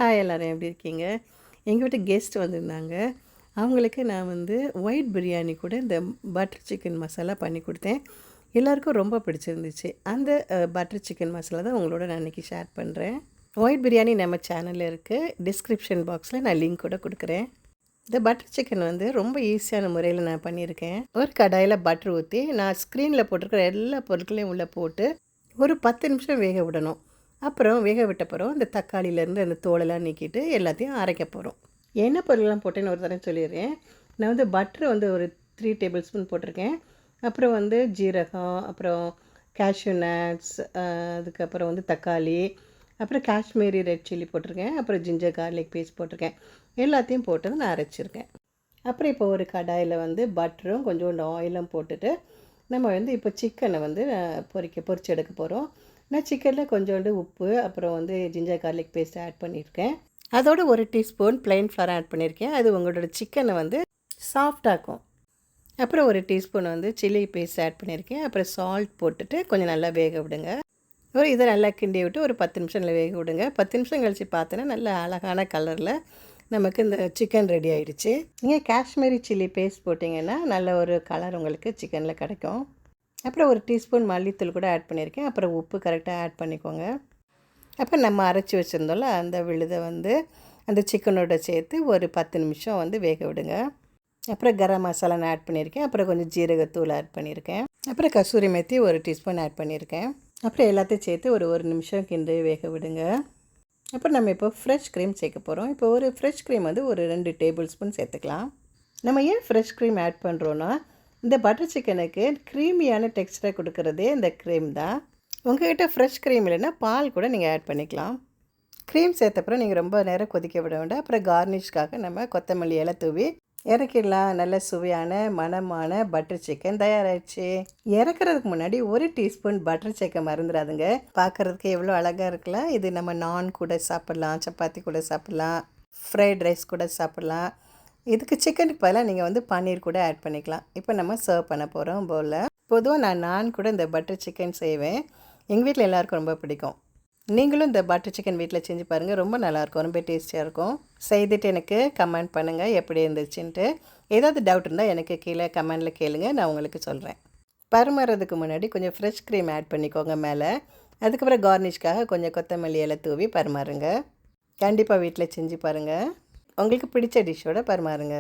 Hi எல்லோரும் எப்படி இருக்கீங்க? எங்கள் வீட்டு கெஸ்ட் வந்திருந்தாங்க. அவங்களுக்கு நான் வந்து ஒயிட் பிரியாணி கூட இந்த பட்டர் சிக்கன் மசாலா பண்ணி கொடுத்தேன். எல்லாருக்கும் ரொம்ப பிடிச்சிருந்துச்சு. அந்த பட்டர் சிக்கன் மசாலா தான் உங்களோட நான் இன்றைக்கி ஷேர் பண்ணுறேன். ஒயிட் பிரியாணி நம்ம சேனலில் இருக்குது. டிஸ்கிரிப்ஷன் பாக்ஸில் நான் லிங்க் கூட கொடுக்குறேன். இந்த பட்டர் சிக்கன் வந்து ரொம்ப ஈஸியான முறையில் நான் பண்ணியிருக்கேன். ஒரு கடாயில் பட்டர் ஊற்றி நான் ஸ்க்ரீனில் போட்டிருக்கிற எல்லா பொருட்களையும் உள்ளே போட்டு ஒரு 10 நிமிஷம் வேக விடணும். அப்புறம் வேக விட்டப்புறம் அந்த தக்காளியிலேருந்து அந்த தோலெல்லாம் நீக்கிட்டு எல்லாத்தையும் அரைக்க போகிறோம். என்ன பொருள்லாம் போட்டேன்னு ஒரு தடவை சொல்லிடுறேன். நான் வந்து பட்டர் வந்து ஒரு 3 டேபிள் ஸ்பூன் போட்டிருக்கேன். அப்புறம் வந்து ஜீரகம், அப்புறம் கேஷ்யூ நட்ஸ், அதுக்கப்புறம் வந்து தக்காளி, அப்புறம் காஷ்மீரி ரெட் சில்லி போட்டிருக்கேன். அப்புறம் ஜிஞ்சர் கார்லிக் பேஸ்ட் போட்டிருக்கேன். எல்லாத்தையும் போட்டு நான் அரைச்சிருக்கேன். அப்புறம் இப்போ ஒரு கடாயில் வந்து பட்டரும் கொஞ்சோண்டு ஆயிலும் போட்டுட்டு நம்ம வந்து இப்போ சிக்கனை வந்து பொரிச்சு எடுக்க போகிறோம். நான் சிக்கனில் கொஞ்சோண்டு உப்பு, அப்புறம் வந்து ஜிஞ்சர் கார்லிக் பேஸ்ட் ஆட் பண்ணியிருக்கேன். அதோட ஒரு டீஸ்பூன் ப்ளைன் ஃப்ளவர் ஆட் பண்ணியிருக்கேன். அது உங்களோட சிக்கனை வந்து சாஃப்டாக்கும். அப்புறம் ஒரு டீஸ்பூன் வந்து சில்லி பேஸ்ட் ஆட் பண்ணியிருக்கேன். அப்புறம் சால்ட் போட்டுட்டு கொஞ்சம் நல்லா வேக விடுங்க. இதை நல்லா கிண்டி விட்டு ஒரு 10 நிமிஷம் வேக விடுங்க. 10 நிமிஷம் கழித்து பார்த்தோன்னா நல்ல அழகான கலரில் நமக்கு இந்த சிக்கன் ரெடி ஆகிடுச்சு. நீங்கள் காஷ்மீரி சில்லி பேஸ்ட் போட்டிங்கன்னா நல்ல ஒரு கலர் உங்களுக்கு சிக்கனில் கிடைக்கும். அப்புறம் ஒரு டீஸ்பூன் மல்லித்தூள் கூட ஆட் பண்ணியிருக்கேன். அப்புறம் உப்பு கரெக்டாக ஆட் பண்ணிக்கோங்க. அப்புறம் நம்ம அரைச்சி வச்சுருந்தோம்ல அந்த விழுதை வந்து அந்த சிக்கனோட சேர்த்து ஒரு 10 நிமிஷம் வந்து வேக விடுங்க. அப்புறம் கரம் மசாலா நான் ஆட் பண்ணியிருக்கேன். அப்புறம் கொஞ்சம் ஜீரகத்தூள் ஆட் பண்ணியிருக்கேன். அப்புறம் கசூரி மெத்தி ஒரு டீஸ்பூன் ஆட் பண்ணியிருக்கேன். அப்புறம் எல்லாத்தையும் சேர்த்து ஒரு நிமிஷம் கிண்டி வேக விடுங்க. அப்புறம் நம்ம இப்போ ஃப்ரெஷ் க்ரீம் சேர்க்க போகிறோம். இப்போ ஒரு ஃப்ரெஷ் க்ரீம் வந்து ஒரு 2 டேபிள் ஸ்பூன் சேர்த்துக்கலாம். நம்ம ஏன் ஃப்ரெஷ் க்ரீம் ஆட் பண்ணுறோன்னா இந்த பட்டர் சிக்கனுக்கு க்ரீமியான டெக்ஸ்டரை கொடுக்குறதே இந்த க்ரீம் தான். உங்கள்கிட்ட ஃப்ரெஷ் க்ரீம் இல்லைன்னா பால் கூட நீங்கள் ஆட் பண்ணிக்கலாம். க்ரீம் சேர்த்தப்புறம் நீங்கள் ரொம்ப நேரம் கொதிக்க விட வேண்டாம். அப்புறம் கார்னிஷ்காக நம்ம கொத்தமல்லி இலை தூவி இறக்கிடலாம். நல்ல சுவையான மணமான பட்டர் சிக்கன் தயாராகிடுச்சு. இறக்குறதுக்கு முன்னாடி ஒரு டீஸ்பூன் பட்டர் சேர்க்க மறந்துடாதுங்க. பார்க்குறதுக்கு எவ்வளோ அழகாக இருக்கலாம். இது நம்ம நான் கூட சாப்பிட்லாம், சப்பாத்தி கூட சாப்பிட்லாம், ஃப்ரைட் ரைஸ் கூட சாப்பிட்லாம். இதுக்கு சிக்கனுக்கு பதிலாக நீங்கள் வந்து பன்னீர் கூட ஆட் பண்ணிக்கலாம். இப்போ நம்ம சர்வ் பண்ண போகிறோம் பவுலில். பொதுவாக நான் கூட இந்த பட்டர் சிக்கன் செய்வேன். எங்கள் வீட்டில் எல்லாருக்கும் ரொம்ப பிடிக்கும். நீங்களும் இந்த பட்டர் சிக்கன் வீட்டில் செஞ்சு பாருங்கள். ரொம்ப நல்லாயிருக்கும், ரொம்ப டேஸ்டியாக இருக்கும். செய்துட்டு எனக்கு கமெண்ட் பண்ணுங்கள் எப்படி இருந்துச்சுன்ட்டு. ஏதாவது டவுட் இருந்தால் எனக்கு கீழே கமெண்டில் கேளுங்க, நான் உங்களுக்கு சொல்கிறேன். பரிமாறதுக்கு முன்னாடி கொஞ்சம் ஃப்ரெஷ் க்ரீம் ஆட் பண்ணிக்கோங்க மேலே. அதுக்கப்புறம் கார்னிஷ்காக கொஞ்சம் கொத்தமல்லி இலை தூவி பரிமாறுங்க. கண்டிப்பாக வீட்டில் செஞ்சு பாருங்கள். உங்களுக்கு பிடிச்ச டிஷ்ஷோட பரிமாறுங்க.